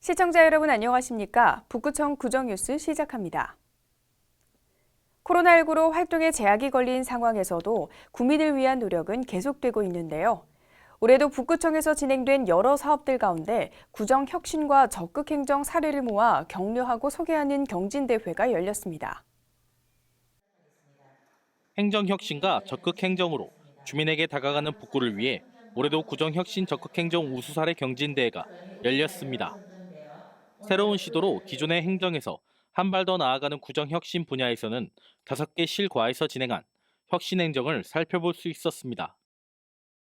시청자 여러분 안녕하십니까? 북구청 구정뉴스 시작합니다. 코로나19로 활동에 제약이 걸린 상황에서도 구민을 위한 노력은 계속되고 있는데요. 올해도 북구청에서 진행된 여러 사업들 가운데 구정혁신과 적극행정 사례를 모아 격려하고 소개하는 경진대회가 열렸습니다. 행정혁신과 적극행정으로 주민에게 다가가는 북구를 위해 올해도 구정혁신 적극행정 우수사례 경진대회가 열렸습니다. 새로운 시도로 기존의 행정에서 한 발 더 나아가는 구정혁신 분야에서는 5개 실과에서 진행한 혁신행정을 살펴볼 수 있었습니다.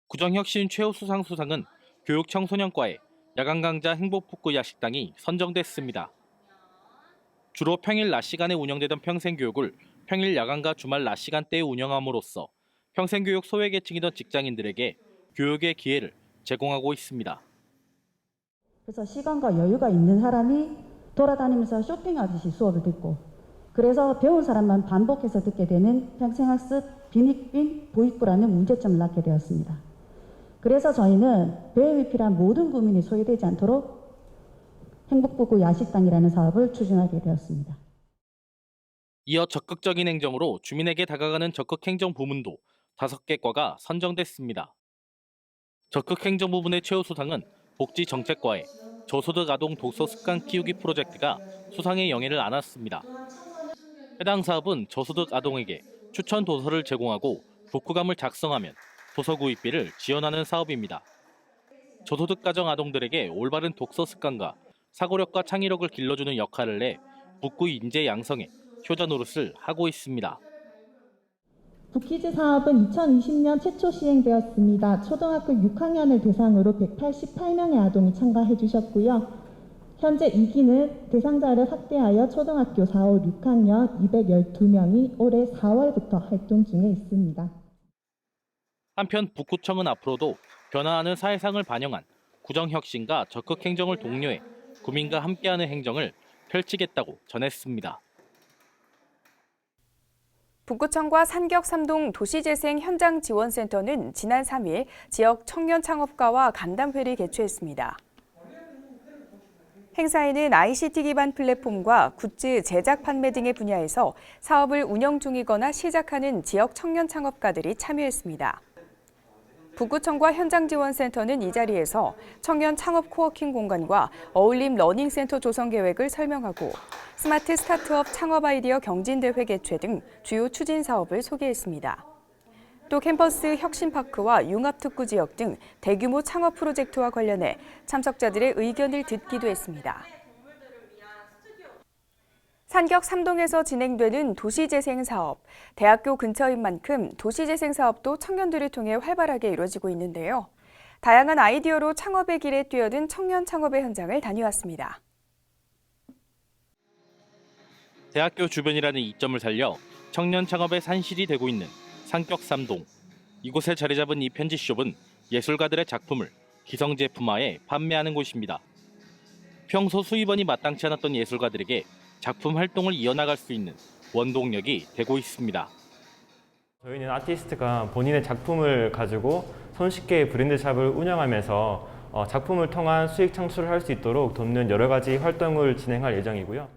구정혁신 최우수상 수상은 교육청소년과의 야간강좌 행복북구 야식당이 선정됐습니다. 주로 평일 낮 시간에 운영되던 평생교육을 평일 야간과 주말 낮 시간대에 운영함으로써 평생교육 소외계층이던 직장인들에게 교육의 기회를 제공하고 있습니다. 그래서 시간과 여유가 있는 사람이 돌아다니면서 쇼핑하듯이 수업을 듣고, 그래서 배운 사람만 반복해서 듣게 되는 평생학습 빈익빈 보익부라는 문제점을 낳게 되었습니다. 그래서 저희는 배움이 필요한 모든 국민이 소외되지 않도록 행복북구 야식당이라는 사업을 추진하게 되었습니다. 이어 적극적인 행정으로 주민에게 다가가는 적극행정 부문도 5개 과가 선정됐습니다. 적극행정 부문의 최우수상은 복지정책과의 저소득 아동 독서 습관 키우기 프로젝트가 수상의 영예를 안았습니다. 해당 사업은 저소득 아동에게 추천 도서를 제공하고 독후감을 작성하면 도서 구입비를 지원하는 사업입니다. 저소득 가정 아동들에게 올바른 독서 습관과 사고력과 창의력을 길러주는 역할을 내 북구 인재 양성에 효자 노릇을 하고 있습니다. 북키즈 사업은 2020년 최초 시행되었습니다. 초등학교 6학년을 대상으로 188명의 아동이 참가해 주셨고요. 현재 2기는 대상자를 확대하여 초등학교 4, 5, 6학년 212명이 올해 4월부터 활동 중에 있습니다. 한편 북구청은 앞으로도 변화하는 사회상을 반영한 구정혁신과 적극행정을 독려해 구민과 함께하는 행정을 펼치겠다고 전했습니다. 북구청과 산격삼동 도시재생 현장지원센터는 지난 3일 지역 청년 창업가와 간담회를 개최했습니다. 행사에는 ICT 기반 플랫폼과 굿즈 제작 판매 등의 분야에서 사업을 운영 중이거나 시작하는 지역 청년 창업가들이 참여했습니다. 북구청과 현장지원센터는 이 자리에서 청년 창업 코워킹 공간과 어울림 러닝센터 조성 계획을 설명하고 스마트 스타트업 창업 아이디어 경진대회 개최 등 주요 추진 사업을 소개했습니다. 또 캠퍼스 혁신파크와 융합특구 지역 등 대규모 창업 프로젝트와 관련해 참석자들의 의견을 듣기도 했습니다. 산격 3동에서 진행되는 도시재생 사업, 대학교 근처인 만큼 도시재생 사업도 청년들을 통해 활발하게 이루어지고 있는데요. 다양한 아이디어로 창업의 길에 뛰어든 청년 창업의 현장을 다녀왔습니다. 대학교 주변이라는 이점을 살려 청년 창업의 산실이 되고 있는 산격 3동. 이곳에 자리 잡은 이 편지숍은 예술가들의 작품을 기성제품화해 판매하는 곳입니다. 평소 수입원이 마땅치 않았던 예술가들에게 작품 활동을 이어나갈 수 있는 원동력이 되고 있습니다. 저희는 아티스트가 본인의 작품을 가지고 손쉽게 브랜드샵을 운영하면서 작품을 통한 수익 창출을 할 수 있도록 돕는 여러 가지 활동을 진행할 예정이고요.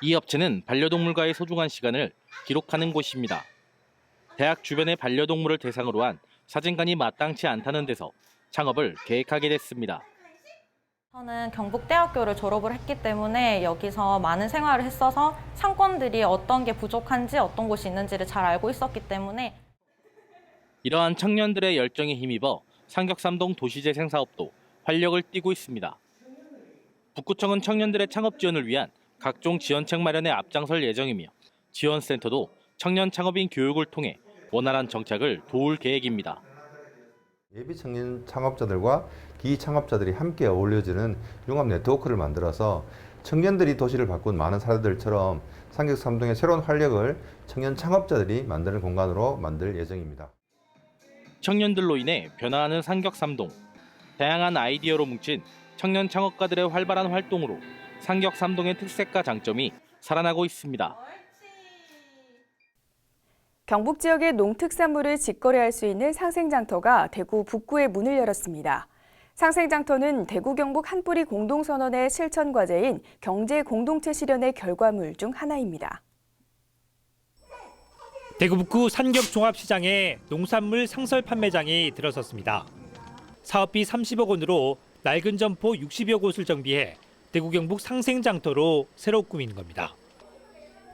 이 업체는 반려동물과의 소중한 시간을 기록하는 곳입니다. 대학 주변의 반려동물을 대상으로 한 사진관이 마땅치 않다는 데서 창업을 계획하게 됐습니다. 저는 경북대학교를 졸업을 했기 때문에 여기서 많은 생활을 했어서 상권들이 어떤 게 부족한지 어떤 곳이 있는지를 잘 알고 있었기 때문에 이러한 청년들의 열정에 힘입어 산격삼동 도시재생 사업도 활력을 띠고 있습니다. 북구청은 청년들의 창업 지원을 위한 각종 지원책 마련에 앞장설 예정이며 지원센터도 청년 창업인 교육을 통해 원활한 정착을 도울 계획입니다. 예비 청년 창업자들과 기창업자들이 함께 어울려지는 융합 네트워크를 만들어서 청년들이 도시를 바꾼 많은 사례들처럼 산격삼동의 새로운 활력을 청년 창업자들이 만드는 공간으로 만들 예정입니다. 청년들로 인해 변화하는 산격삼동. 다양한 아이디어로 뭉친 청년 창업가들의 활발한 활동으로 산격삼동의 특색과 장점이 살아나고 있습니다. 경북 지역의 농특산물을 직거래할 수 있는 상생장터가 대구 북구에 문을 열었습니다. 상생장터는 대구 경북 한뿌리 공동선언의 실천 과제인 경제 공동체 실현의 결과물 중 하나입니다. 대구 북구 산격종합시장에 농산물 상설 판매장이 들어섰습니다. 사업비 30억 원으로 낡은 점포 60여 곳을 정비해 대구 경북 상생장터로 새로 꾸민 겁니다.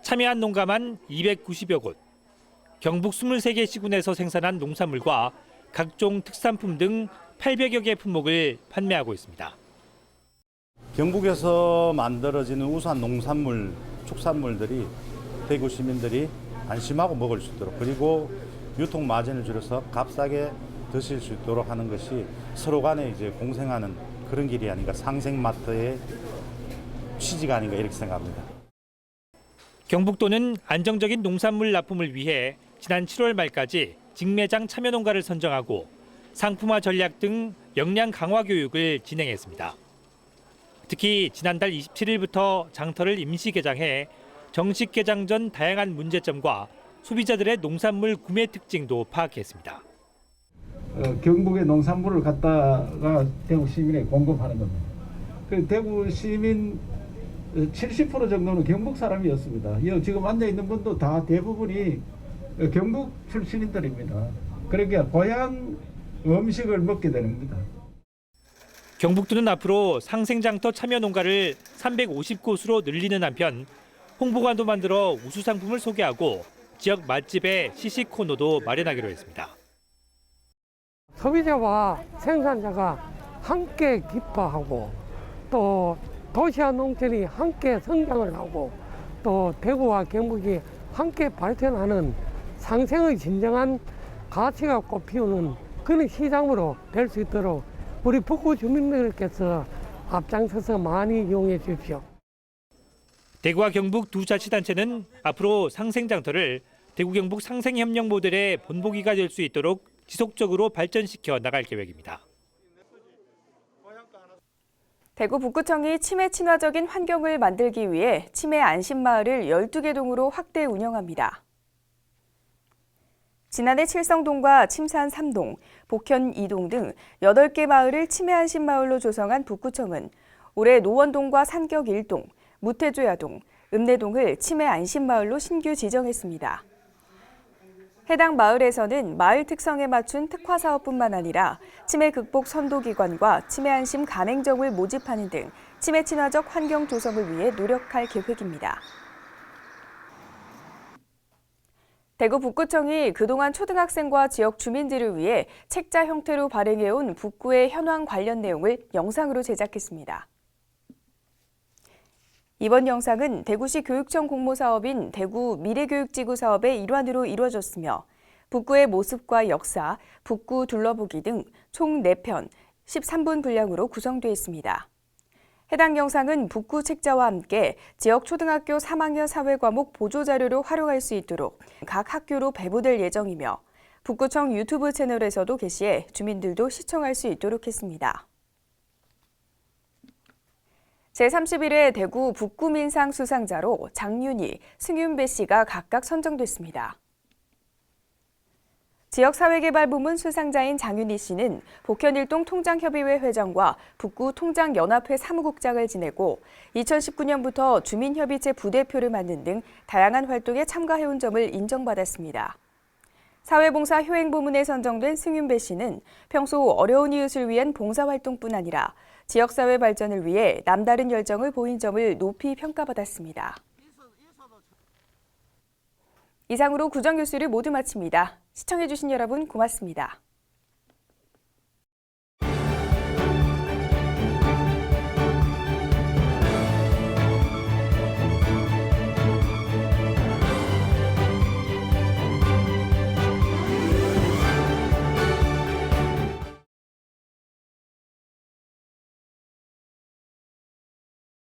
참여한 농가만 290여 곳, 경북 23개 시군에서 생산한 농산물과 각종 특산품 등 800여 개 품목을 판매하고 있습니다. 경북에서 만들어지는 우수한 농산물, 축산물들이 대구 시민들이 안심하고 먹을 수 있도록, 그리고 유통 마진을 줄여서 값싸게 드실 수 있도록 하는 것이 서로 간에 이제 공생하는 그런 길이 아닌가, 상생마트의 취지가 아닌가 이렇게 생각합니다. 경북도는 안정적인 농산물 납품을 위해 지난 7월 말까지 직매장 참여 농가를 선정하고 상품화 전략 등 역량 강화 교육을 진행했습니다. 특히 지난달 27일부터 장터를 임시 개장해 정식 개장 전 다양한 문제점과 소비자들의 농산물 구매 특징도 파악했습니다. 경북의 농산물을 갖다가 대구 시민에 공급하는 겁니다. 그 대구 시민 70% 정도는 경북 사람이었습니다. 지금 앉아 있는 분도 다 대부분이 경북 출신인들입니다. 그러니까 고향 음식을 먹게 되는 겁니다. 경북도는 앞으로 상생장터 참여 농가를 350곳으로 늘리는 한편 홍보관도 만들어 우수 상품을 소개하고 지역 맛집의 시식 코너도 마련하기로 했습니다. 소비자와 생산자가 함께 기뻐하고 또 도시와 농촌이 함께 성장을 하고 또 대구와 경북이 함께 발전하는 상생의 진정한 가치가 꽃피우는 그런 시장으로 될 수 있도록 우리 북구 주민들께서 앞장서서 많이 이용해 주십시오. 대구와 경북 두 자치단체는 앞으로 상생장터를 대구 경북 상생협력 모델의 본보기가 될 수 있도록 지속적으로 발전시켜 나갈 계획입니다. 대구 북구청이 치매 친화적인 환경을 만들기 위해 치매 안심마을을 12개 동으로 확대 운영합니다. 지난해 칠성동과 침산 3동, 복현 2동 등 8개 마을을 치매 안심마을로 조성한 북구청은 올해 노원동과 산격 1동, 무태조야동, 읍내동을 치매 안심마을로 신규 지정했습니다. 해당 마을에서는 마을 특성에 맞춘 특화 사업뿐만 아니라 치매 극복 선도기관과 치매 안심 가맹점을 모집하는 등 치매 친화적 환경 조성을 위해 노력할 계획입니다. 대구 북구청이 그동안 초등학생과 지역 주민들을 위해 책자 형태로 발행해온 북구의 현황 관련 내용을 영상으로 제작했습니다. 이번 영상은 대구시 교육청 공모사업인 대구 미래교육지구 사업의 일환으로 이루어졌으며 북구의 모습과 역사, 북구 둘러보기 등 총 4편, 13분 분량으로 구성되어 있습니다. 해당 영상은 북구 책자와 함께 지역 초등학교 3학년 사회과목 보조자료로 활용할 수 있도록 각 학교로 배부될 예정이며 북구청 유튜브 채널에서도 게시해 주민들도 시청할 수 있도록 했습니다. 제31회 대구 북구민상 수상자로 장윤희, 승윤배 씨가 각각 선정됐습니다. 지역사회개발부문 수상자인 장윤희 씨는 복현일동 통장협의회 회장과 북구 통장연합회 사무국장을 지내고 2019년부터 주민협의체 부대표를 맡는 등 다양한 활동에 참가해온 점을 인정받았습니다. 사회봉사 효행부문에 선정된 승윤배 씨는 평소 어려운 이웃을 위한 봉사활동뿐 아니라 지역사회 발전을 위해 남다른 열정을 보인 점을 높이 평가받았습니다. 이상으로 구정 뉴스를 모두 마칩니다. 시청해주신 여러분 고맙습니다.